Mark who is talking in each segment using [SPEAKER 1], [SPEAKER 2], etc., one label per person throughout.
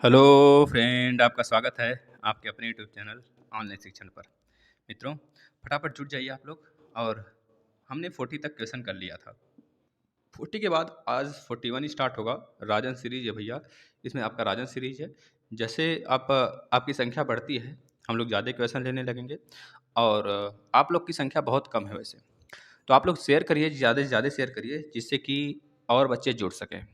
[SPEAKER 1] Hello friend, आपका स्वागत है आपके अपने यूट्यूब चैनल ऑनलाइन शिक्षण पर। मित्रों, फटाफट जुट जाइए आप लोग। और हमने 40 तक क्वेश्चन कर लिया था। 40 के बाद आज 41 स्टार्ट होगा। राजन सीरीज है भैया, इसमें आपका राजन सीरीज है। जैसे आपकी संख्या बढ़ती है, हम लोग ज़्यादा क्वेश्चन लेने लगेंगे। और आप लोग की संख्या बहुत कम है वैसे, तो आप लोग शेयर करिए, ज़्यादा से ज़्यादा शेयर करिए, जिससे कि और बच्चे जुड़ सकें।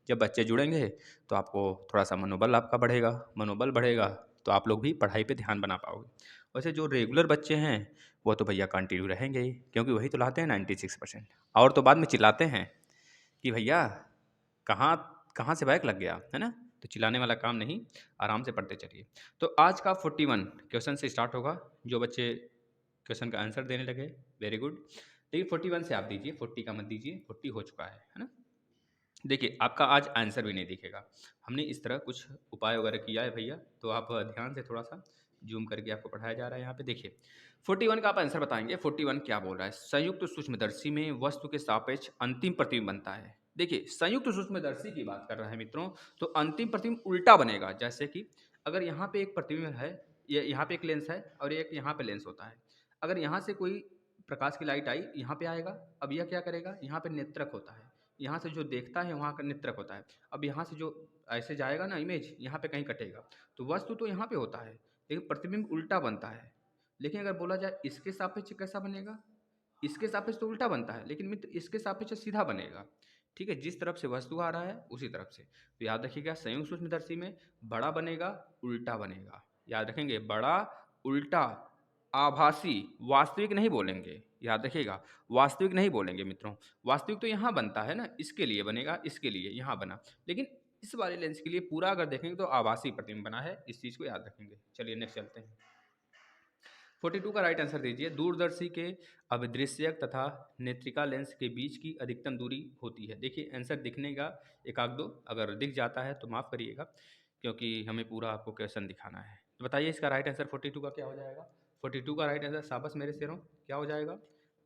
[SPEAKER 1] जब बच्चे जुड़ेंगे तो आपको थोड़ा-सा मनोबल आपका बढ़ेगा, मनोबल बढ़ेगा तो आप लोग भी पढ़ाई पे ध्यान बना पाओगे। वैसे जो रेगुलर बच्चे हैं, वो तो भैया कंटिन्यू रहेंगे ही, क्योंकि वही तो लाते हैं 96%। और तो बाद में चिल्लाते हैं कि भैया कहाँ कहाँ से बैक लग गया, है ना? तो चिल्लाने वाला काम नहीं, आराम से पढ़ते चलिए। तो आज का 41 क्वेश्चन से स्टार्ट होगा। जो बच्चे क्वेश्चन का आंसर देने लगे, वेरी गुड। लेकिन 41 से आप दीजिए, 40 का मत दीजिए, 40 हो चुका है ना? देखिए, आपका आज आंसर भी नहीं दिखेगा। हमने इस तरह कुछ उपाय वगैरह किया है भैया, तो आप ध्यान से थोड़ा-सा ज़ूम करके आपको पढ़ाया जा रहा है यहाँ पे देखिए। 41 का आप आंसर बताएँगे, 41 क्या बोल रहा है? संयुक्त सूक्ष्मदर्शी में वस्तु के सापेक्ष अंतिम प्रतिबिंब बनता है। देखिए, संयुक्त सूक्ष्मदर्शी की बात कर रहा है मित्रों, तो अंतिम प्रतिबिंब उल्टा बनेगा। जैसे कि अगर यहाँ पे एक प्रतिबिंब है, यहाँ पे एक लेंस है और एक यहाँ पे लेंस होता है। अगर यहाँ से कोई प्रकाश की लाइट आई, यहाँ पे आएगा। अब यह क्या करेगा? यहाँ पे नेत्रक होता है। यहाँ से जो देखता है वहाँ का नेत्रक होता है। अब यहाँ से जो ऐसे जाएगा ना इमेज, यहाँ पे कहीं कटेगा। तो वस्तु तो यहाँ पे होता है, लेकिन प्रतिबिंब उल्टा बनता है। लेकिन अगर बोला जाए इसके सापेक्ष कैसा बनेगा? इसके सापेक्ष तो उल्टा बनता है, लेकिन मित्र इसके सापेक्ष सीधा बनेगा। ठीक है? जिस तरफ से वस्तु आ रहा है उसी तरफ से। तो याद रखिएगा, संयुक्त सूक्ष्मदर्शी में बड़ा बनेगा, उल्टा बनेगा। याद रखेंगे, बड़ा, उल्टा, आभासी, वास्तविक नहीं बोलेंगे। याद रखिएगा, वास्तविक नहीं बोलेंगे मित्रों। वास्तविक तो यहाँ बनता है ना, इसके लिए बनेगा, इसके लिए यहाँ बना। लेकिन इस वाले लेंस के लिए पूरा अगर देखेंगे तो आभासी प्रतिबिंब बना है। इस चीज़ को याद रखेंगे। चलिए नेक्स्ट चलते हैं। 42 का राइट आंसर दीजिए। दूरदर्शी के अभिदृश्यक तथा नेत्रिका लेंस के बीच की अधिकतम दूरी होती है। देखिए, आंसर दिखने का एक आध दो अगर दिख जाता है तो माफ़ करिएगा, क्योंकि हमें पूरा आपको क्वेश्चन दिखाना है। तो बताइए इसका राइट आंसर 42 का क्या हो जाएगा? 42 का राइट आंसर, शाबाश मेरे शेरों, क्या हो जाएगा?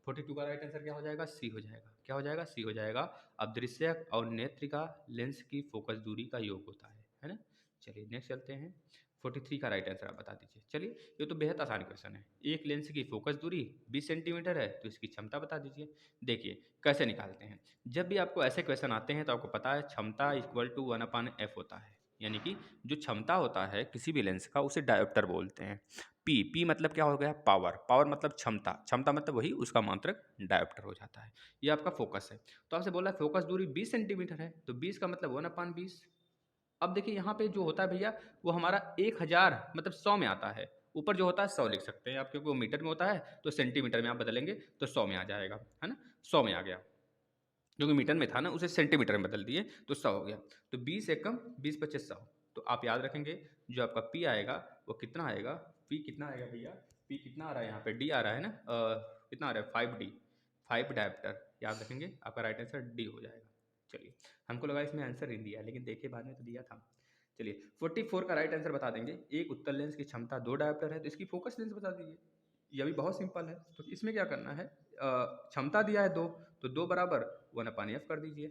[SPEAKER 1] 42 का राइट आंसर क्या हो जाएगा? सी हो जाएगा। क्या हो जाएगा? सी हो जाएगा। अदृश्यक और नेत्रिका लेंस की फोकस दूरी का योग होता है ना? चलिए नेक्स्ट चलते हैं। 43 का राइट आंसर आप बता दीजिए। चलिए, ये तो बेहद आसान क्वेश्चन है। एक लेंस की फोकस दूरी 20 सेंटीमीटर है, तो इसकी क्षमता बता दीजिए। देखिए कैसे निकालते हैं। जब भी आपको ऐसे क्वेश्चन आते हैं तो आपको पता है क्षमता इक्वल टू 1/f होता है। यानी कि जो क्षमता होता है किसी भी लेंस का, उसे डायोप्टर बोलते हैं। पी मतलब क्या हो गया? पावर। पावर मतलब क्षमता। क्षमता मतलब वही, उसका मात्रक डायोप्टर हो जाता है। ये आपका फोकस है। तो आपसे बोला फोकस दूरी 20 सेंटीमीटर है, तो 20 का मतलब 1/20। अब देखिए यहाँ पे जो होता है भैया, वो हमारा 1000 मतलब 100 में आता है। ऊपर जो होता है 100 लिख सकते हैं आप, क्योंकि वो मीटर में होता है, तो सेंटीमीटर में आप बदलेंगे तो 100 में आ जाएगा, है ना? 100 में आ गया, क्योंकि मीटर में था ना, उसे सेंटीमीटर में बदल दिए तो 100 हो गया। तो 20 एकम 20 पच्चीस 100। तो आप याद रखेंगे, जो आपका पी आएगा वो कितना आएगा? पी कितना आएगा भैया? पी कितना आ रहा है यहाँ पे? डी आ रहा है ना? कितना आ रहा है? 5D, 5 dioptre. याद रखेंगे, आपका राइट आंसर डी हो जाएगा। चलिए, हमको लगा इसमें आंसर नहीं दिया, लेकिन देखिए बाद में तो दिया था। चलिए 44 का राइट आंसर बता देंगे। एक उत्तल लेंस की क्षमता 2 डायोप्टर है, तो इसकी फोकस लेंस बता दीजिए। यह भी बहुत सिंपल है। तो इसमें क्या करना है, क्षमता दिया है 2, तो 2 बराबर 1/f कर दीजिए,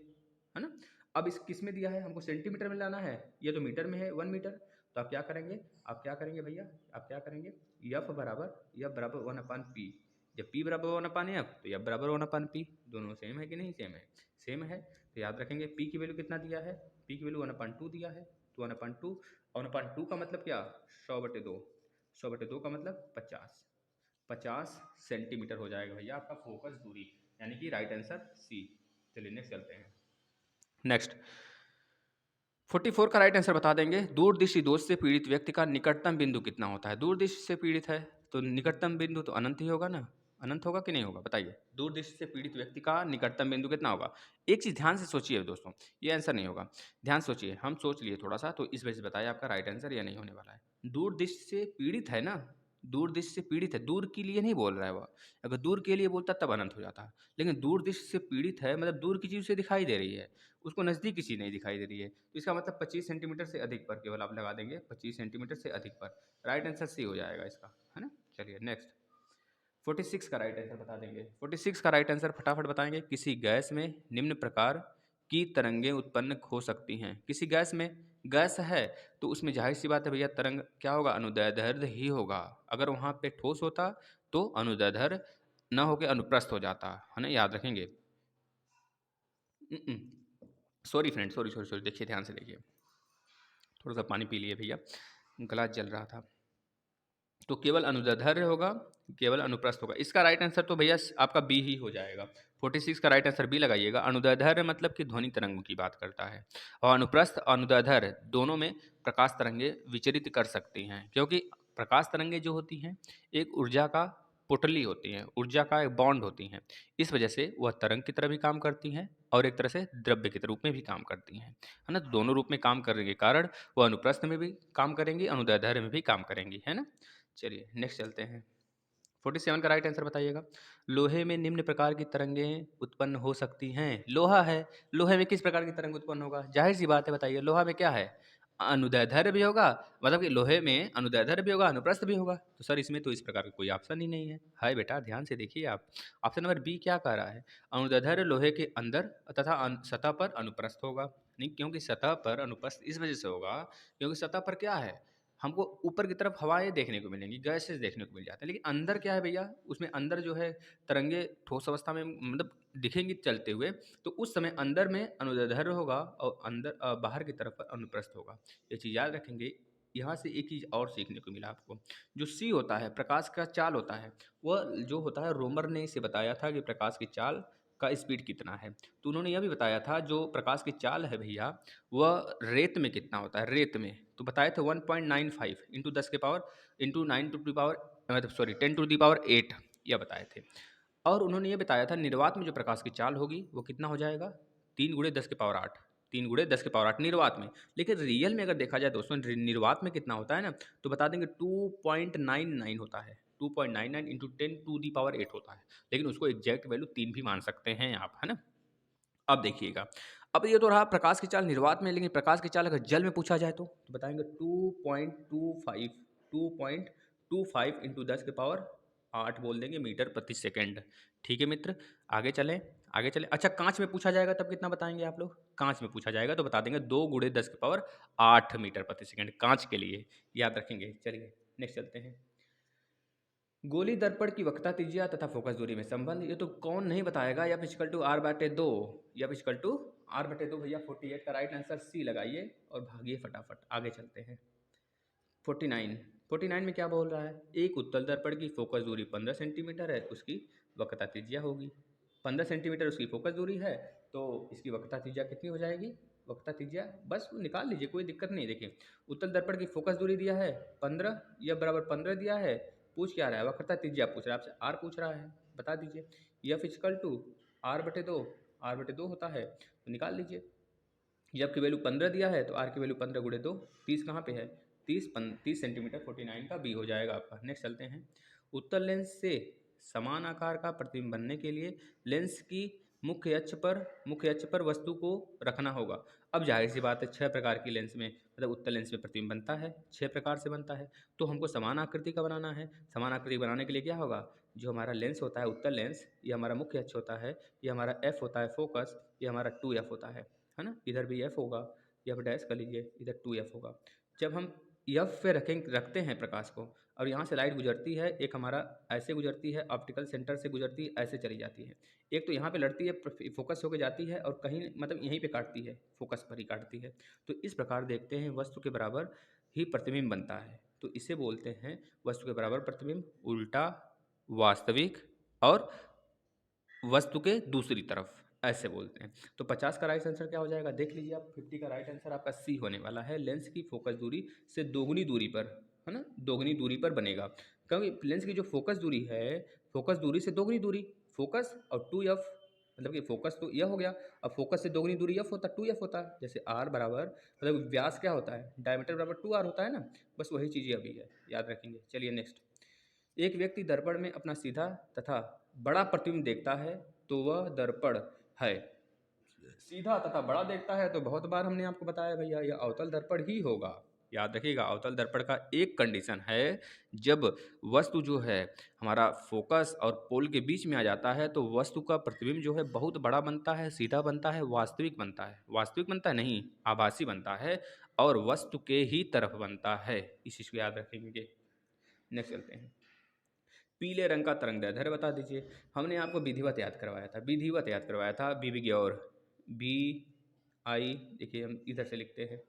[SPEAKER 1] है ना? अब इस किस में दिया है, हमको सेंटीमीटर में लाना है, ये तो मीटर में है 1 मीटर। तो आप क्या करेंगे, आप क्या करेंगे भैया, आप क्या करेंगे, एफ बराबर 1/p। जब p बराबर 1/f तो एफ बराबर 1/p। दोनों सेम है कि नहीं? सेम है। सेम है, तो याद रखेंगे p की वैल्यू कितना दिया है? p की वैल्यू 1/2 दिया है, तो 1/2। 1/2 का मतलब क्या? 100/2। 100/2 का मतलब 50। 50 सेंटीमीटर हो जाएगा भैया आपका फोकस दूरी, यानी कि राइट आंसर सी। चलिए नेक्स्ट चलते हैं। नेक्स्ट 44 का राइट आंसर बता देंगे। दूरदृष्टि दोष से पीड़ित व्यक्ति का निकटतम बिंदु कितना होता है? दूरदृष्टि से पीड़ित है तो निकटतम बिंदु तो अनंत ही होगा ना? अनंत होगा कि नहीं होगा? बताइए, दूरदृष्टि से पीड़ित व्यक्ति का निकटतम बिंदु कितना होगा? एक चीज ध्यान से सोचिए दोस्तों, ये आंसर नहीं होगा। ध्यान सोचिए, हम सोच लिए थोड़ा सा, तो इस वजह से बताइए आपका राइट आंसर या नहीं होने वाला है। दूरदृष्टि से पीड़ित है ना, दूरदृष्टि से पीड़ित है, दूर के लिए नहीं बोल रहा है वह। अगर दूर के लिए बोलता तब अनंत हो जाता, लेकिन दूरदृष्टि से पीड़ित है मतलब दूर की चीज उसे दिखाई दे रही है, उसको नज़दीक की चीज़ नहीं दिखाई दे रही है। तो इसका मतलब 25 सेंटीमीटर से अधिक पर केवल आप लगा देंगे, 25 सेंटीमीटर से अधिक पर। राइट आंसर सी हो जाएगा इसका, है ना? चलिए नेक्स्ट 46 का राइट आंसर बता देंगे। 46 का राइट आंसर फटाफट बताएंगे। किसी गैस में निम्न प्रकार की तरंगें उत्पन्न हो सकती हैं। किसी गैस में गैस है तो उसमें ज़ाहिर-सी बात है भैया तरंग क्या होगा? अनुदैर्ध्य ही होगा। अगर वहाँ पे ठोस होता तो अनुदैर्ध्य ना होके अनुप्रस्थ हो जाता, है ना? याद रखेंगे। सॉरी फ्रेंड, सॉरी, देखिए ध्यान से देखिए। थोड़ा-सा पानी पी लिए भैया, गला जल रहा था। तो केवल अनुदैर्ध्य होगा, केवल अनुप्रस्थ होगा। इसका राइट आंसर तो भैया आपका बी ही हो जाएगा। 46 का राइट आंसर बी लगाइएगा। अनुदैर्ध्य मतलब कि ध्वनि तरंगों की बात करता है और अनुप्रस्थ अनुदैर्ध्य दोनों में प्रकाश तरंगे विचरित कर सकती हैं, क्योंकि प्रकाश तरंगे जो होती हैं एक ऊर्जा का पुतली होती हैं, ऊर्जा का एक बॉन्ड होती हैं। इस वजह से वह तरंग की तरह भी काम करती हैं और एक तरह से द्रव्य के रूप में भी काम करती हैं, है ना? तो दोनों रूप में काम करने के कारण वह अनुप्रस्थ में भी काम करेंगी, अनुदैर्ध्य में भी काम करेंगी, है ना? चलिए नेक्स्ट चलते हैं। 47 का राइट आंसर बताइएगा। लोहे में निम्न प्रकार की तरंगें उत्पन्न हो सकती हैं। लोहा है, लोहे में किस प्रकार की तरंग उत्पन्न होगा? जाहिर सी बात है, बताइए। लोहा में क्या है? अनुदैर्ध्य भी होगा, मतलब कि लोहे में अनुदैर्ध्य भी होगा, अनुप्रस्थ भी होगा। तो सर इसमें तो इस प्रकार का कोई ऑप्शन ही नहीं है। हाय बेटा, ध्यान से देखिए आप। ऑप्शन नंबर बी क्या कह रहा है? अनुदैर्ध्य लोहे के अंदर तथा सतह पर अनुप्रस्थ होगा। नहीं, क्योंकि सतह पर अनुप्रस्थ इस वजह से होगा क्योंकि सतह पर क्या है, हमको ऊपर की तरफ हवाएं देखने को मिलेंगी, गैसेस देखने को मिल जाते हैं, लेकिन अंदर क्या है भैया, उसमें अंदर जो है तरंगे ठोस अवस्था में मतलब दिखेंगी चलते हुए, तो उस समय अंदर में अनुदैर्ध्य होगा और अंदर बाहर की तरफ अनुप्रस्थ होगा। ये चीज़ याद रखेंगे। यहाँ से एक चीज़ और सीखने को मिला आपको। जो सी होता है, प्रकाश का चाल होता है, वह जो होता है, रोमर ने इसे बताया था कि प्रकाश की चाल का स्पीड कितना है। तो उन्होंने यह भी बताया था जो प्रकाश की चाल है भैया, वह रेत में कितना होता है, रेत में। तो बताए थे 1.95 इंटू 10 के power into 9 to the power, मतलब सॉरी 10 टू दी पावर 8, यह बताए थे। और उन्होंने ये बताया था निर्वात में जो प्रकाश की चाल होगी वो कितना हो जाएगा? 3 गुणे 10 के पावर 8, 3 गुणे 10 के पावर 8 निर्वात में। लेकिन रियल में अगर देखा जाए दोस्तों, निर्वात में कितना होता है ना, तो बता देंगे 2.99 होता है। 2.99 इंटू 10 टू दी पावर 8 होता है, लेकिन उसको एग्जैक्ट वैल्यू 3 भी मान सकते हैं आप, है ना? अब देखिएगा, अब ये तो रहा प्रकाश की चाल निर्वात में, लेकिन प्रकाश की चाल अगर जल में पूछा जाए तो बताएंगे 2.25, 2.25 इंटू 10 के पावर 8 बोल देंगे मीटर प्रति सेकंड। ठीक है मित्र, आगे चलें, आगे चलें। अच्छा, कांच में पूछा जाएगा तब कितना बताएंगे आप लोग? कांच में पूछा जाएगा तो बता देंगे 2 गुणे 10 के पावर 8 मीटर प्रति सेकंड, कांच के लिए याद रखेंगे। चलिए नेक्स्ट चलते हैं। गोली दर्पण की वक्रता त्रिज्या तथा फोकस दूरी में संबंध, ये तो कौन नहीं बताएगा। या इक्वल टू आर बटे दो, या इक्वल टू आर बटे दो भैया। 48 का राइट आंसर सी लगाइए और भागिए फटाफट। आगे चलते हैं। 49, 49 में क्या बोल रहा है? एक उत्तल दर्पण की फोकस दूरी 15 सेंटीमीटर है, उसकी वक्रता त्रिज्या होगी 15 सेंटीमीटर, उसकी फोकस दूरी है, तो इसकी वक्रता त्रिज्या कितनी हो जाएगी? वक्रता त्रिज्या बस निकाल लीजिए, कोई दिक्कत नहीं। देखिए, उत्तल दर्पण की फोकस दूरी दिया है 15, या बराबर 15 दिया है। पूछ क्या रहा है? वक्रता त्रिज्या पूछ रहा है आपसे, आर पूछ रहा है, बता दीजिए। यफ इक्वल टू आर बटे दो, आर बटे दो होता है, तो निकाल लीजिए। जब की वैल्यू 15 दिया है तो आर की वैल्यू 15 गुणे 2, 30 कहाँ पे है? 30 सेंटीमीटर, 49 का बी हो जाएगा आपका। नेक्स्ट चलते हैं। उत्तल लेंस से समान आकार का प्रतिबिंब बनने के लिए लेंस की मुख्य अक्ष पर वस्तु को रखना होगा। अब जाहिर सी बात है, 6 प्रकार की लेंस में, मतलब उत्तल लेंस में प्रतिबिंब बनता है, 6 प्रकार से बनता है। तो हमको समान आकृति का बनाना है। समान आकृति बनाने के लिए क्या होगा? जो हमारा लेंस होता है उत्तल लेंस, ये हमारा मुख्य अक्ष होता है, ये हमारा एफ होता है फोकस, ये हमारा 2F होता है ना? इधर भी एफ होगा, एफ डैश कर लीजिए, इधर 2F होगा। जब हम एफ पे रखते हैं प्रकाश को, और यहाँ से लाइट गुजरती है, एक हमारा ऐसे गुजरती है, ऑप्टिकल सेंटर से गुजरती है, ऐसे चली जाती है। एक तो यहाँ पे लड़ती है, फोकस होकर जाती है, और कहीं मतलब यहीं पे काटती है, फोकस पर ही काटती है। तो इस प्रकार देखते हैं वस्तु के बराबर ही प्रतिबिंब बनता है, तो इसे बोलते हैं वस्तु के बराबर प्रतिबिंब, उल्टा, वास्तविक और वस्तु के दूसरी तरफ, ऐसे बोलते हैं। तो 50 का राइट आंसर क्या हो जाएगा? देख लीजिए आप। 50 का राइट आंसर आपका सी होने वाला है। लेंस की फोकस दूरी से दोगुनी दूरी पर, है ना, दोगुनी दूरी पर बनेगा। क्योंकि लेंस की जो फोकस दूरी है, फोकस दूरी से दोगुनी दूरी, फोकस और 2F, मतलब कि फोकस तो यह हो गया, अब फोकस से दोगुनी दूरी एफ होता है, 2F होता है। जैसे आर बराबर, मतलब व्यास क्या होता है? डायमीटर बराबर 2R होता है ना, बस वही चीज़ें अभी है, याद रखेंगे। चलिए नेक्स्ट। एक व्यक्ति दर्पण में अपना सीधा तथा बड़ा प्रतिबिंब देखता है तो वह दर्पण है। सीधा तथा बड़ा देखता है तो बहुत बार हमने आपको बताया भैया, यह अवतल दर्पण ही होगा। याद रखिएगा, अवतल दर्पण का एक कंडीशन है, जब वस्तु जो है हमारा फोकस और पोल के बीच में आ जाता है तो वस्तु का प्रतिबिंब जो है बहुत बड़ा बनता है, सीधा बनता है, वास्तविक बनता है। वास्तविक बनता है नहीं, आभासी बनता है। और वस्तु के ही तरफ बनता है। इस चीज़ को याद रखेंगे। नेक्स्ट चलते हैं। पीले रंग का तरंगदैर्ध्य बता दीजिए। हमने आपको विधिवत याद करवाया था, विधिवत याद करवाया था। विविग्योर, बी आई, देखिए हम इधर से लिखते हैं,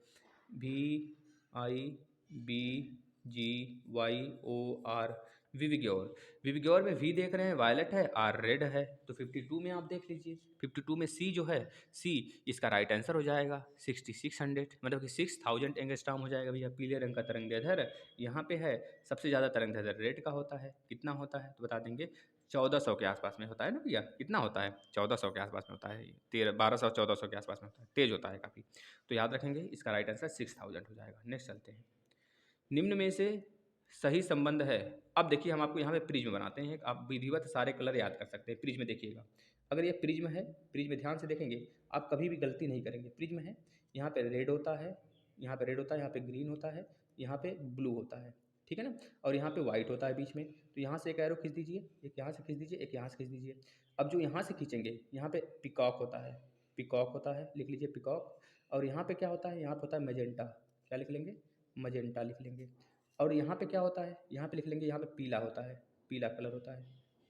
[SPEAKER 1] we I B ji Y O R, विविग्योर। विविग्योर में वी देख रहे हैं वायलेट है, आर रेड है, तो 52 में आप देख लीजिए, 52 में सी जो है, सी इसका राइट आंसर हो जाएगा 6600, मतलब कि 6000 एंगस्ट्रॉम हो जाएगा भैया। पीले रंग का तरंगदैर्ध्य यहाँ पे है, सबसे ज़्यादा तरंगदैर्ध्य रेड का होता है। कितना होता है तो बता देंगे, 1400 के आसपास में होता है ना भैया। कितना होता है, 1400 के आसपास में होता है, 1200 1400 के आसपास में होता है, तेज होता है काफ़ी। तो याद रखेंगे, इसका राइट आंसर 6000 हो जाएगा। नेक्स्ट चलते हैं। निम्न में से सही संबंध है। अब देखिए हम आपको यहाँ पे प्रिज्म बनाते हैं, आप विधिवत सारे कलर याद कर सकते हैं। प्रिज्म देखिएगा, अगर ये प्रिज्म है, प्रिज्म ध्यान से देखेंगे आप कभी भी गलती नहीं करेंगे। प्रिज्म है, यहाँ पे रेड होता है, यहाँ पे रेड होता है, यहाँ पे ग्रीन होता है, यहाँ पे ब्लू होता है, ठीक है ना, और यहाँ पे वाइट होता है बीच में। तो यहाँ से एक एरो खींच दीजिए, एक यहाँ से खींच दीजिए, एक यहाँ से खींच दीजिए। अब जो यहाँ से खींचेंगे, यहाँ पे पिकॉक होता है, पिकॉक होता है, लिख लीजिए पिकॉक। और यहाँ पे क्या होता है, यहाँ पे होता है मेजेंटा, क्या लिख लेंगे, मजेंटा लिख लेंगे। और यहाँ पे क्या होता है, यहाँ पे लिख लेंगे, यहाँ पे पीला होता है, पीला कलर होता है,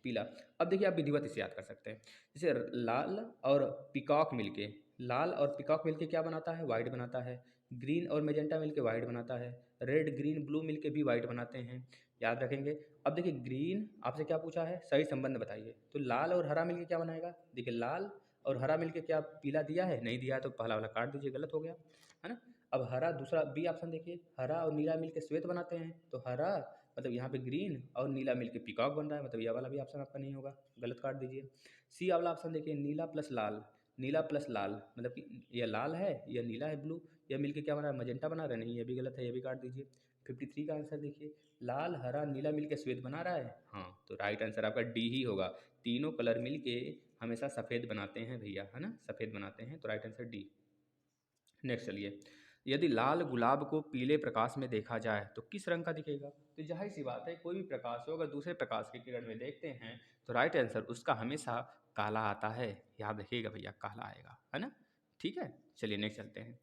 [SPEAKER 1] पीला। अब देखिए आप विधिवत इसे याद कर सकते हैं। जैसे लाल और पिकॉक मिलके, लाल और पिकॉक मिलके क्या बनाता है, वाइट बनाता है। ग्रीन और मेजेंटा मिलके वाइट बनाता है। रेड ग्रीन ब्लू मिलके भी वाइट बनाते हैं, याद रखेंगे। अब देखिए ग्रीन आपसे क्या पूछा है, सही संबंध बताइए। तो लाल और हरा मिलके क्या बनाएगा, देखिए लाल और हरा मिलके क्या पीला दिया है, नहीं दिया है, तो पहला वाला काट दीजिए, गलत हो गया, है ना। अब हरा, दूसरा बी ऑप्शन देखिए, हरा और नीला मिलके श्वेत बनाते हैं, तो हरा मतलब यहाँ पे ग्रीन और नीला मिलके पीकॉक बन रहा है, मतलब यह वाला भी ऑप्शन आपका नहीं होगा, गलत काट दीजिए। सी वाला ऑप्शन देखिए, नीला प्लस लाल, नीला प्लस लाल मतलब कि यह लाल है, यह नीला है ब्लू, यह मिलके क्या बना रहा है, मजेंटा बना रहा है, नहीं ये भी गलत है, ये भी काट दीजिए। 53 का आंसर देखिए, लाल हरा नीला मिलके श्वेत बना रहा है, हाँ, तो राइट आंसर आपका डी ही होगा। तीनों कलर मिलके हमेशा सफ़ेद बनाते हैं भैया, है ना, सफ़ेद बनाते हैं, तो राइट आंसर डी। नेक्स्ट चलिए। यदि लाल गुलाब को पीले प्रकाश में देखा जाए तो किस रंग का दिखेगा। तो जाहिर सी बात है, कोई भी प्रकाश हो अगर दूसरे प्रकाश की किरण में देखते हैं तो राइट आंसर उसका हमेशा काला आता है। याद रखिएगा भैया, काला आएगा, है ना। ठीक है, चलिए नेक्स्ट चलते हैं।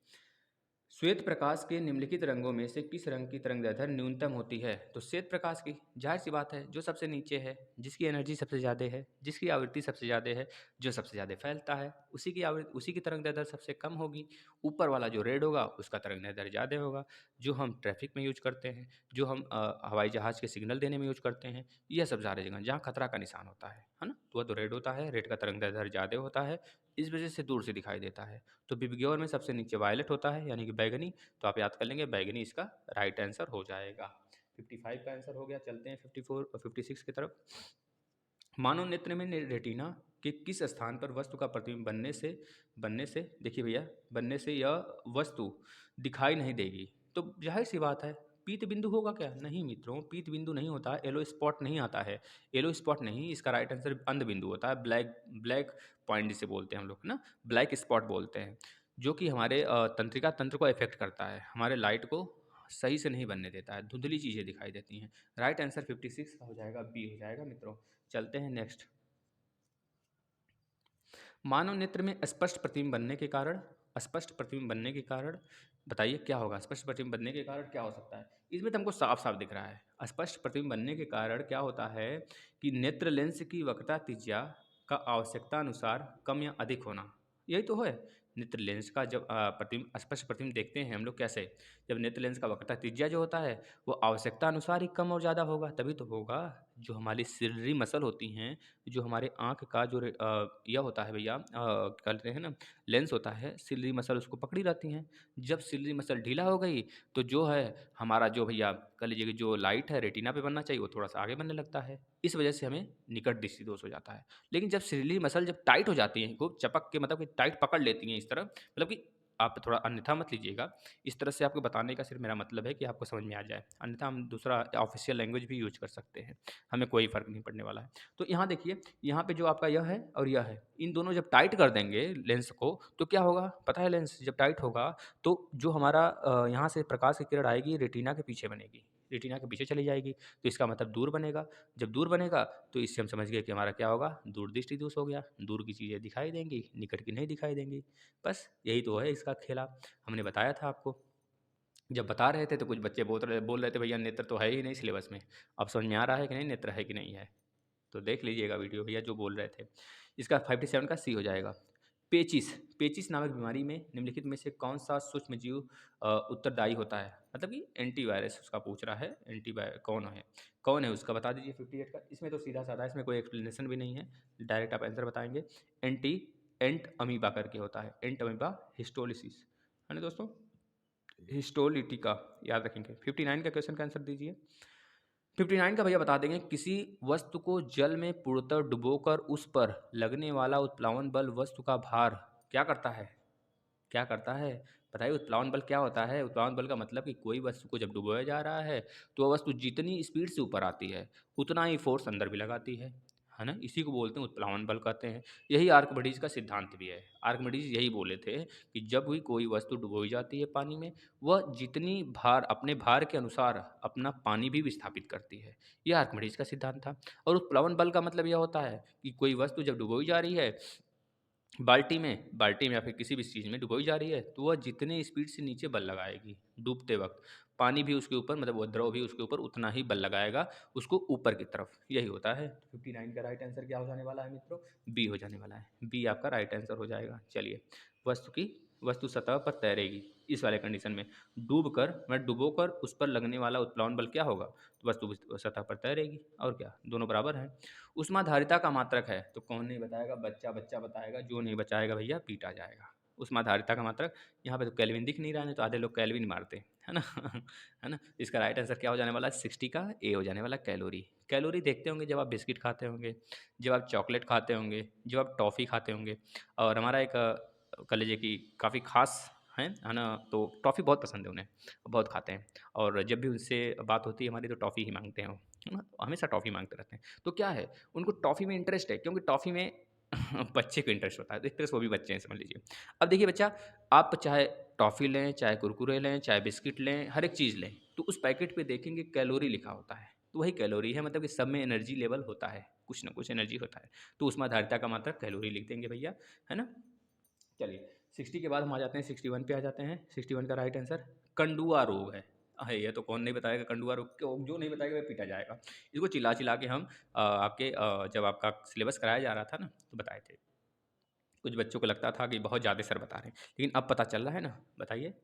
[SPEAKER 1] श्वेत प्रकाश के निम्नलिखित रंगों में से किस रंग की तरंगदैर्ध्य न्यूनतम होती है। तो श्वेत प्रकाश की जाहिर सी बात है, जो सबसे नीचे है, जिसकी एनर्जी सबसे ज़्यादा है, जिसकी आवृत्ति सबसे ज़्यादा है, जो सबसे ज़्यादा फैलता है, उसी की आवृत्ति, उसी की तरंगदैर्ध्य सबसे कम होगी। ऊपर वाला जो रेड होगा उसका तरंगदैर्ध्य ज़्यादा होगा। जो हम ट्रैफिक में यूज करते हैं, जो हम हवाई जहाज़ के सिग्नल देने में यूज करते हैं, यह सब सारी जगह जहाँ खतरा का निशान होता है ना, तो वह तो रेड होता है, रेड का तरंगदैर्ध्य ज़्यादा होता है, इस वजह से दूर से दिखाई देता है। तो विबग्योर में सबसे नीचे वायलेट होता है, यानी कि बैगनी, तो आप याद कर लेंगे बैगनी इसका राइट आंसर हो जाएगा। 55 का आंसर हो गया। चलते हैं 54 और 56 की तरफ। मानव नेत्र में रेटिना के किस स्थान पर वस्तु का प्रतिबिंब बनने से देखिए भैया, बनने से यह वस्तु दिखाई नहीं देगी। तो जाहिर सी बात है, पीत बिंदु होगा क्या, नहीं मित्रों, पीत बिंदु नहीं होता, येलो स्पॉट नहीं आता है, येलो स्पॉट नहीं, इसका राइट आंसर अंध बिंदु होता है, ब्लैक ब्लैक पॉइंट जिसे बोलते हैं हम लोग ना, ब्लैक स्पॉट बोलते हैं, जो कि हमारे तंत्रिका तंत्र को इफेक्ट करता है, हमारे लाइट को सही से नहीं बनने देता है, धुंधली चीज़ें दिखाई देती हैं। राइट आंसर 56 का हो जाएगा, बी हो जाएगा मित्रों। चलते हैं नेक्स्ट। मानव नेत्र में स्पष्ट प्रतिबिंब बनने के कारण, स्पष्ट प्रतिबिंब बनने के कारण बताइए क्या होगा, स्पष्ट प्रतिबिंब बनने के कारण क्या हो सकता है। इसमें तो हमको साफ साफ दिख रहा है, स्पष्ट प्रतिबिंब बनने के कारण क्या होता है कि नेत्र लेंस की वक्रता त्रिज्या का आवश्यकता अनुसार कम या अधिक होना, यही तो है। नेत्र लेंस का जब प्रतिबिंब, स्पष्ट प्रतिबिंब देखते हैं हम लोग कैसे, जब नेत्र लेंस का वक्रता त्रिज्या जो होता है वो आवश्यकता अनुसार ही कम और ज़्यादा होगा, तभी तो होगा। जो हमारी सिलरी मसल होती हैं, जो हमारे आँख का जो यह होता है भैया, क्या कहते हैं ना, लेंस होता है, सिलरी मसल उसको पकड़ी रहती हैं। जब सिलरी मसल ढीला हो गई तो जो है हमारा जो भैया कह लीजिए कि जो लाइट है रेटिना पे बनना चाहिए वो थोड़ा सा आगे बनने लगता है, इस वजह से हमें निकट दृष्टि दोष हो जाता है। लेकिन जब सिलरी मसल जब टाइट हो जाती है, खूब चपक के मतलब कि टाइट पकड़ लेती हैं इस तरह, मतलब कि आप थोड़ा अन्यथा मत लीजिएगा, इस तरह से आपको बताने का सिर्फ मेरा मतलब है कि आपको समझ में आ जाए, अन्यथा हम दूसरा ऑफिशियल लैंग्वेज भी यूज कर सकते हैं, हमें कोई फ़र्क नहीं पड़ने वाला है। तो यहाँ देखिए, यहाँ पे जो आपका यह है और यह है, इन दोनों जब टाइट कर देंगे लेंस को तो क्या होगा पता है, लेंस जब टाइट होगा तो जो हमारा यहाँ से प्रकाश की किरण आएगी रेटिना के पीछे बनेगी, रेटिना के पीछे चली जाएगी, तो इसका मतलब दूर बनेगा। जब दूर बनेगा तो इससे हम समझ गए कि हमारा क्या होगा, दूरदृष्टि दोष हो गया, दूर की चीज़ें दिखाई देंगी, निकट की नहीं दिखाई देंगी। बस यही तो है इसका खेला, हमने बताया था आपको। जब बता रहे थे तो कुछ बच्चे बोल रहे थे भैया नेत्र तो है ही नहीं सिलेबस में। अब समझ में आ रहा है कि नहीं नेत्र है कि नहीं है? तो देख लीजिएगा वीडियो भैया जो बोल रहे थे। इसका 57 का सी हो जाएगा। पेचिस, पेचिस नामक बीमारी में निम्नलिखित में से कौन-सा सूक्ष्म जीव उत्तरदायी होता है? मतलब कि एंटीवायरस उसका पूछ रहा है, कौन है उसका बता दीजिए 58 का। इसमें तो सीधा-साधा है, इसमें कोई एक्सप्लेनेशन भी नहीं है, डायरेक्ट आप आंसर बताएँगे। एंट अमीबा करके होता है, एंट अमीबा हिस्टोलिसिस, है ना दोस्तों? हिस्टोलिटिका याद रखेंगे। 59 का क्वेश्चन का आंसर दीजिए। 59 का भैया बता देंगे, किसी वस्तु को जल में पूर्णतः डुबोकर उस पर लगने वाला उत्प्लावन बल वस्तु का भार क्या करता है? क्या करता है? बताइए उत्प्लावन बल क्या होता है? उत्प्लावन बल का मतलब कि कोई वस्तु को जब डुबोया जा रहा है, तो वह वस्तु जितनी स्पीड से ऊपर आती है, उतना ही फ़ोर्स अंदर भी लगाती है ना? इसी को बोलते हैं उत्प्लावन बल कहते हैं। यही आर्किमिडीज़ का सिद्धांत भी है। आर्किमिडीज़ यही बोले थे कि जब भी कोई वस्तु डुबोई जाती है पानी में, वह जितनी भार अपने भार के अनुसार अपना पानी भी विस्थापित करती है। ये आर्किमिडीज़ का सिद्धांत था। और उत्प्लावन बल का मतलब यह होता है कि कोई वस्तु जब डुबोई जा रही है बाल्टी में या फिर किसी भी चीज़ में डुबोई जा रही है, तो वह जितने स्पीड से नीचे बल लगाएगी डूबते वक्त, पानी भी उसके ऊपर मतलब वो द्रव भी उसके ऊपर उतना ही बल लगाएगा उसको ऊपर की तरफ। यही होता है। 59 का राइट आंसर क्या हो जाने वाला है मित्रों? बी हो जाने वाला है। बी आपका राइट आंसर हो जाएगा। चलिए, वस्तु सतह पर तैरेगी इस वाले कंडीशन में, डुबोकर उस पर लगने वाला उत्प्लावन बल क्या होगा? तो वस्तु सतह पर तैरेगी, और क्या, दोनों बराबर हैं। ऊष्माधारिता का मात्रक है, तो कौन नहीं बताएगा? बच्चा बच्चा बताएगा, जो नहीं बचाएगा भैया पीटा जाएगा। ऊष्माधारिता का मात्रक, यहाँ पे तो केल्विन दिख नहीं रहा है, तो आधे लोग केल्विन मारते है ना है ना? इसका राइट आंसर क्या हो जाने वाला है? 60 का ए हो जाने वाला कैलोरी। कैलोरी देखते होंगे जब आप बिस्किट खाते होंगे, जब आप चॉकलेट खाते होंगे, जब आप टॉफ़ी खाते होंगे। और हमारा एक कह लीजिए कि काफ़ी ख़ास हैं, है ना? तो टॉफ़ी बहुत पसंद है उन्हें, बहुत खाते हैं। और जब भी उनसे बात होती है हमारी तो टॉफ़ी ही माँगते हैं वो, है ना? हमेशा टॉफ़ी माँगते रहते हैं। तो क्या है, उनको टॉफ़ी में इंटरेस्ट है, क्योंकि टॉफ़ी में बच्चे को इंटरेस्ट होता है, तो एक तरह से वो भी बच्चे हैं समझ लीजिए। अब देखिए बच्चा, आप चाहे टॉफ़ी लें, चाहे कुरकुरे लें, चाहे बिस्किट लें, हर एक चीज़ लें, तो उस पैकेट पे देखेंगे कैलोरी लिखा होता है। तो वही कैलोरी है, मतलब कि सब में एनर्जी लेवल होता है, कुछ ना कुछ एनर्जी होता है। तो ऊष्माधारिता का मात्रक कैलोरी लिख देंगे भैया, है ना? चलिए, 60 के बाद हम आ जाते हैं 61 पे आ जाते हैं। 61 का राइट आंसर कंडुआ रोग है। ये तो कौन नहीं बताएगा कंडुआ रोग, जो नहीं बताएगा वह पीटा जाएगा। इसको चिल्ला चिल्ला के हम जब आपका सिलेबस कराया जा रहा था ना, तो बताए थे। कुछ बच्चों को लगता था कि बहुत ज़्यादा सर बता रहे हैं, लेकिन अब पता चल रहा है ना। बताइए,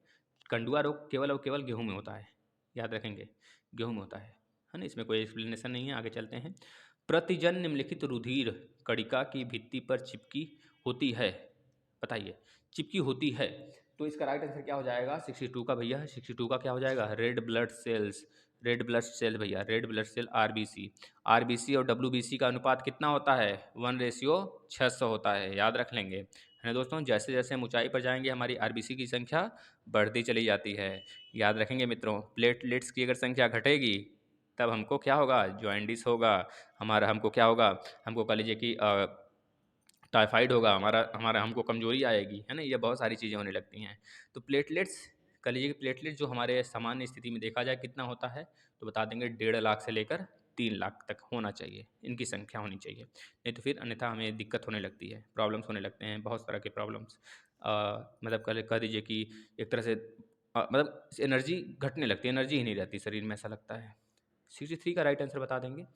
[SPEAKER 1] कंडुआ रोग केवल और केवल गेहूँ में होता है, याद रखेंगे, गेहूँ में होता है ना? इसमें कोई एक्सप्लेनेशन नहीं है। आगे चलते हैं। प्रतिजन निम्नलिखित रुधिर कणिका की भित्ति पर चिपकी होती है, बताइए, चिपकी होती है। तो इसका राइट आंसर क्या हो जाएगा? 62 का भैया, 62 का क्या हो जाएगा? Red blood cells, red blood cell भैया, red blood cell RBC. RBC और डब्ल्यूबीसी का अनुपात कितना होता है? 1:600 होता है, याद रख लेंगे, है ना दोस्तों? जैसे जैसे हम ऊंचाई पर जाएंगे हमारी आरबीसी की संख्या बढ़ती चली जाती है, याद रखेंगे मित्रों। प्लेटलेट्स की अगर संख्या घटेगी तब हमको क्या होगा? जॉइंडिस होगा। हमको क्या होगा? हमको कह लीजिए कि टाइफाइड होगा, हमारा हमारा हमको कमजोरी आएगी, है ना? ये बहुत सारी चीज़ें होने लगती हैं। तो प्लेटलेट्स, कह लीजिए कि प्लेटलेट जो हमारे सामान्य स्थिति में देखा जाए कितना होता है, तो बता देंगे 1.5 लाख से लेकर 3 लाख तक होना चाहिए, इनकी संख्या होनी चाहिए। नहीं तो फिर अन्यथा हमें दिक्कत होने लगती है, प्रॉब्लम्स होने लगते हैं, बहुत तरह के प्रॉब्लम्स। मतलब कह दीजिए कि एक तरह से मतलब एनर्जी घटने लगती है, एनर्जी ही नहीं रहती शरीर में, ऐसा लगता है। 63 का राइट आंसर बता देंगे।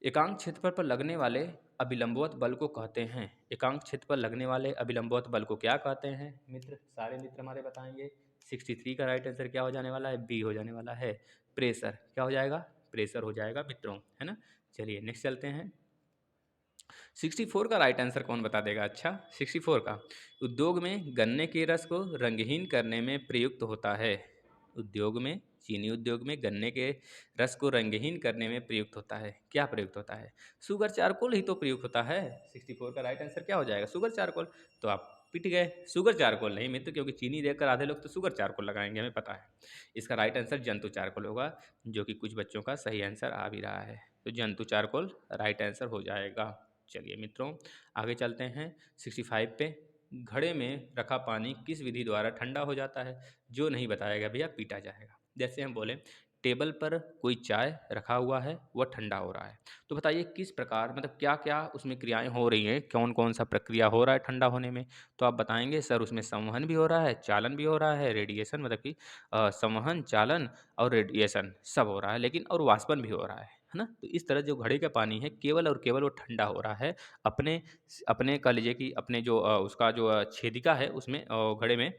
[SPEAKER 1] एकांक क्षेत्रफल पर लगने वाले अभिलंबवत बल को कहते हैं, एकांक क्षेत्र पर लगने वाले अभिलंबवत बल को क्या कहते हैं मित्र? सारे मित्र हमारे बताएंगे। 63 का राइट आंसर क्या हो जाने वाला है? बी हो जाने वाला है, प्रेशर। क्या हो जाएगा? प्रेशर हो जाएगा मित्रों, है ना? चलिए नेक्स्ट चलते हैं। 64 का राइट आंसर कौन बता देगा? अच्छा, 64 का, उद्योग में गन्ने के रस को रंगहीन करने में प्रयुक्त होता है। उद्योग में, चीनी उद्योग में गन्ने के रस को रंगहीन करने में प्रयुक्त होता है। क्या प्रयुक्त होता है? शुगर चारकोल ही तो प्रयुक्त होता है। 64 का राइट आंसर क्या हो जाएगा? Sugar charcoal. तो आप पिट गए, शुगर चारकोल नहीं मित्र, क्योंकि चीनी देखकर आधे लोग तो शुगर चारकोल लगाएंगे, हमें पता है। इसका राइट आंसर जंतु चारकोल होगा, जो कि कुछ बच्चों का सही आंसर आ भी रहा है। तो जंतु चारकोल राइट आंसर हो जाएगा। चलिए मित्रों, आगे चलते हैं 65 पे। घड़े में रखा पानी किस विधि द्वारा ठंडा हो जाता है? जो नहीं बताएगा भैया पीटा जाएगा। जैसे हम बोले टेबल पर कोई चाय रखा हुआ है, वह ठंडा हो रहा है। तो बताइए किस प्रकार मतलब क्या-क्या उसमें क्रियाएँ हो रही हैं, कौन-कौन सा प्रक्रिया हो रहा है ठंडा होने में? तो आप बताएँगे सर उसमें संवहन भी हो रहा है, चालन भी हो रहा है, रेडिएशन मतलब कि संवहन, चालन और रेडिएशन सब हो रहा है लेकिन और वाष्पन भी हो रहा है ना? तो इस तरह जो घड़े का पानी है केवल और केवल वो ठंडा हो रहा है अपने अपने कह लीजिए कि अपने जो उसका जो छेदिका है उसमें घड़े में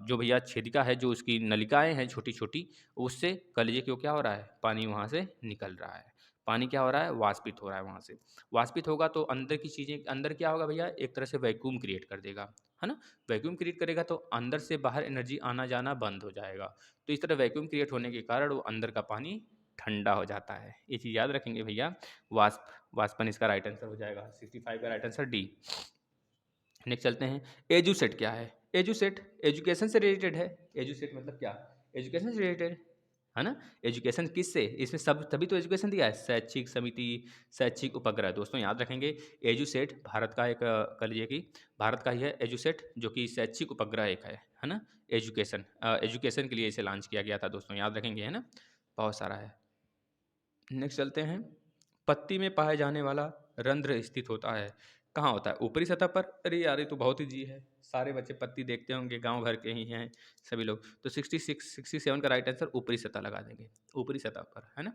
[SPEAKER 1] जो भैया छेदिका है जो उसकी नलिकाएँ हैं छोटी-छोटी उससे कह लीजिए कि वो क्या हो रहा है पानी वहाँ से निकल रहा है। पानी क्या हो रहा है वाष्पित हो रहा है वहाँ से। वाष्पित होगा तो अंदर की चीज़ें अंदर क्या होगा भैया एक तरह से वैक्यूम क्रिएट कर देगा, है ना? वैक्यूम क्रिएट करेगा तो अंदर से बाहर एनर्जी आना-जाना बंद हो जाएगा। तो इस तरह वैक्यूम क्रिएट होने के कारण वो अंदर का पानी ठंडा हो जाता है। ये चीज़ याद रखेंगे भैया वाष्प वाष्पन इसका राइट आंसर हो जाएगा। 65 का राइट आंसर डी। नेक्स्ट चलते हैं। एजुसेट क्या है? एजुसेट एजुकेशन से रिलेटेड है। एजुसेट मतलब क्या? एजुकेशन से रिलेटेड है ना? एजुकेशन किससे? इसमें सब तभी तो एजुकेशन दिया है। शैक्षिक समिति, शैक्षिक उपग्रह। दोस्तों याद रखेंगे एजुसेट भारत का एक कह लीजिए कि भारत का ही है एजुसेट जो कि शैक्षिक उपग्रह एक है ना? एजुकेशन एजुकेशन के लिए इसे लॉन्च किया गया था दोस्तों याद रखेंगे है ना? बहुत सारा है। नेक्स्ट चलते हैं। पत्ती में पाए जाने वाला रंध्र स्थित होता है। कहाँ होता है? ऊपरी सतह पर? अरे यार ये तो बहुत ईज़ी है। सारे बच्चे पत्ती देखते होंगे, गाँव घर के ही हैं सभी लोग। तो 66 67 का राइट आंसर ऊपरी सतह लगा देंगे। ऊपरी सतह पर, है ना?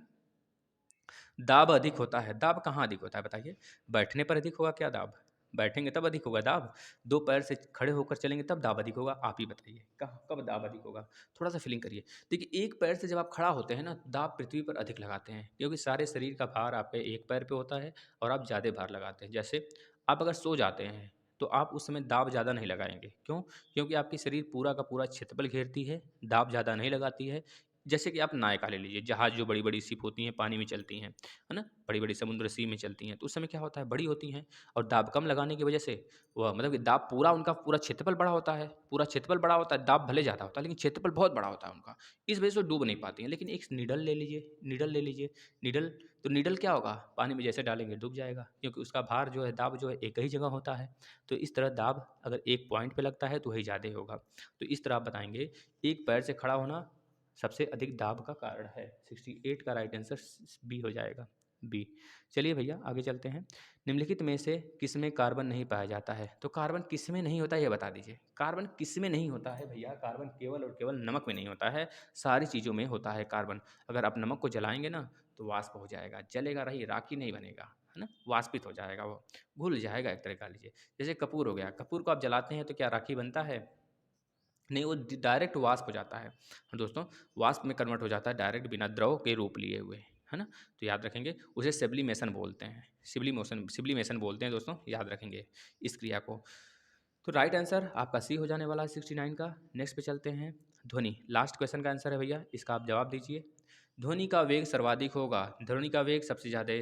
[SPEAKER 1] दाब अधिक होता है। दाब कहाँ अधिक होता है बताइए? बैठने पर अधिक होगा क्या दाब? बैठेंगे तब अधिक होगा दाब? 2 पैर से खड़े होकर चलेंगे तब दाब अधिक होगा? आप ही बताइए। कहाँ कब दाब अधिक होगा? थोड़ा-सा फीलिंग करिए। देखिए एक पैर से जब आप खड़ा होते हैं ना, दाब पृथ्वी पर अधिक लगाते हैं क्योंकि सारे शरीर का भार आपके एक पैर पे होता है और आप ज़्यादा भार लगाते हैं। जैसे आप अगर सो जाते हैं, तो आप उस समय दाब ज़्यादा नहीं लगाएँगे। क्यों? क्योंकि आपकी शरीर पूरा का पूरा क्षेत्रफल घेरती है, दाब ज़्यादा नहीं लगाती है। जैसे कि आप नायका ले लीजिए, जहाज़ जो बड़ी-बड़ी शिप होती हैं, पानी में चलती हैं। है ना? बड़ी-बड़ी समुद्र सी में चलती हैं, तो उस समय क्या होता है बड़ी होती हैं और दाब कम लगाने की वजह से वह मतलब कि दाब पूरा उनका पूरा क्षेत्रफल बड़ा होता है, पूरा क्षेत्रफल बड़ा होता है, दाब भले ज़्यादा होता है लेकिन क्षेत्रफल बहुत बड़ा होता है उनका। इस वजह से वो डूब नहीं पाती हैं। लेकिन एक निडल ले लीजिए निडल ले लीजिए, निडल तो निडल क्या होगा? पानी में जैसे डालेंगे डूब जाएगा क्योंकि उसका भार जो है दाब जो है एक ही जगह होता है। तो इस तरह दाब अगर एक पॉइंट पे लगता है तो वही ज़्यादा होगा। तो इस तरह आप बताएँगे एक पैर से खड़ा होना सबसे अधिक दाब का कारण है। 68 का राइट आंसर बी हो जाएगा। बी। चलिए भैया आगे चलते हैं। निम्नलिखित में से किसमें कार्बन नहीं पाया जाता है? तो कार्बन किसमें नहीं होता है ये बता दीजिए। कार्बन किसमें नहीं होता है भैया? कार्बन केवल और केवल नमक में नहीं होता है, सारी चीज़ों में होता है कार्बन। अगर आप नमक को जलाएँगे ना तो वाष्प हो जाएगा, जलेगा नहीं, राखी नहीं बनेगा, है ना? वाष्पित हो जाएगा वो, घुल जाएगा एक तरह का लीजिए। जैसे कपूर हो गया, कपूर को आप जलाते हैं तो क्या राखी बनता है? नहीं, वो डायरेक्ट वाष्प हो जाता है दोस्तों। वाष्प में कन्वर्ट हो जाता है डायरेक्ट बिना द्रव के रूप लिए हुए, है ना? तो याद रखेंगे उसे सिब्लिमेशन बोलते हैं। सिब्लिमेशन बोलते हैं दोस्तों, याद रखेंगे इस क्रिया को। तो राइट आंसर आपका सी हो जाने वाला है 69 का। नेक्स्ट पे चलते हैं। ध्वनि लास्ट क्वेश्चन का आंसर है भैया, इसका आप जवाब दीजिए। ध्वनि का वेग सर्वाधिक होगा। ध्वनि का वेग सबसे ज़्यादा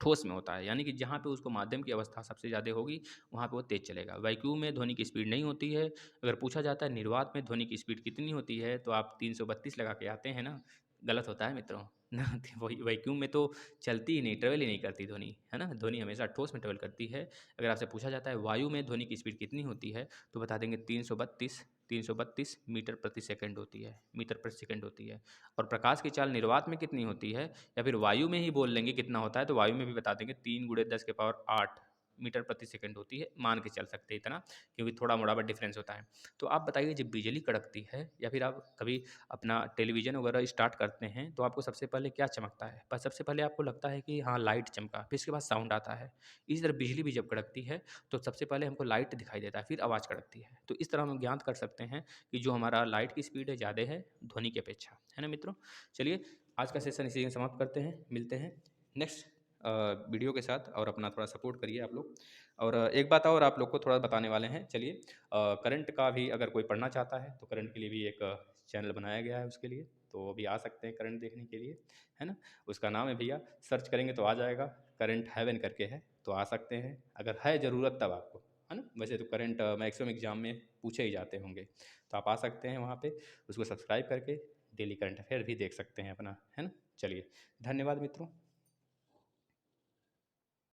[SPEAKER 1] ठोस में होता है, यानी कि जहाँ पे उसको माध्यम की अवस्था सबसे ज़्यादा होगी वहाँ पे वो तेज़ चलेगा। वैक्यूम में ध्वनि की स्पीड नहीं होती है। अगर पूछा जाता है निर्वात में ध्वनि की स्पीड कितनी होती है तो आप 332 लगा के आते हैं ना, गलत होता है मित्रों। ना वही वैक्यूम में तो चलती ही नहीं, ट्रेवल ही नहीं करती ध्वनि, है ना? ध्वनि हमेशा ठोस में ट्रेवल करती है। अगर आपसे पूछा जाता है वायु में ध्वनि की स्पीड कितनी होती है तो बता देंगे 332 मीटर प्रति सेकंड होती है, मीटर प्रति सेकंड होती है। और प्रकाश की चाल निर्वात में कितनी होती है या फिर वायु में ही बोल लेंगे कितना होता है तो वायु में भी बता देंगे 3 × 10⁸ मीटर प्रति सेकंड होती है, मान के चल सकते हैं इतना, क्योंकि थोड़ा मोड़ा बहुत डिफरेंस होता है। तो आप बताइए जब बिजली कड़कती है या फिर आप कभी अपना टेलीविज़न वगैरह स्टार्ट करते हैं तो आपको सबसे पहले क्या चमकता है? पर सबसे पहले आपको लगता है कि हाँ लाइट चमका, फिर इसके बाद साउंड आता है। इसी तरह बिजली भी जब कड़कती है तो सबसे पहले हमको लाइट दिखाई देता है, फिर आवाज़ कड़कती है। तो इस तरह हम ज्ञात कर सकते हैं कि जो हमारा लाइट की स्पीड है ज़्यादा है ध्वनि की अपेक्षा, है ना मित्रों? चलिए आज का सेशन इसी में समाप्त करते हैं, मिलते हैं नेक्स्ट वीडियो के साथ और अपना थोड़ा सपोर्ट करिए आप लोग। और एक बात और आप लोग को थोड़ा बताने वाले हैं, चलिए करंट का भी अगर कोई पढ़ना चाहता है तो करंट के लिए भी एक चैनल बनाया गया है उसके लिए, तो वो भी आ सकते हैं करंट देखने के लिए, है ना? उसका नाम है भैया, सर्च करेंगे तो आ जाएगा, करंट हेवन करके है, तो आ सकते हैं अगर है ज़रूरत तब आपको, है ना? वैसे तो करंट मैक्सिमम एग्ज़ाम में पूछे ही जाते होंगे, तो आप आ सकते हैं वहाँ पे, उसको सब्सक्राइब करके डेली करंट अफेयर भी देख सकते हैं अपना, है ना? चलिए, धन्यवाद मित्रों।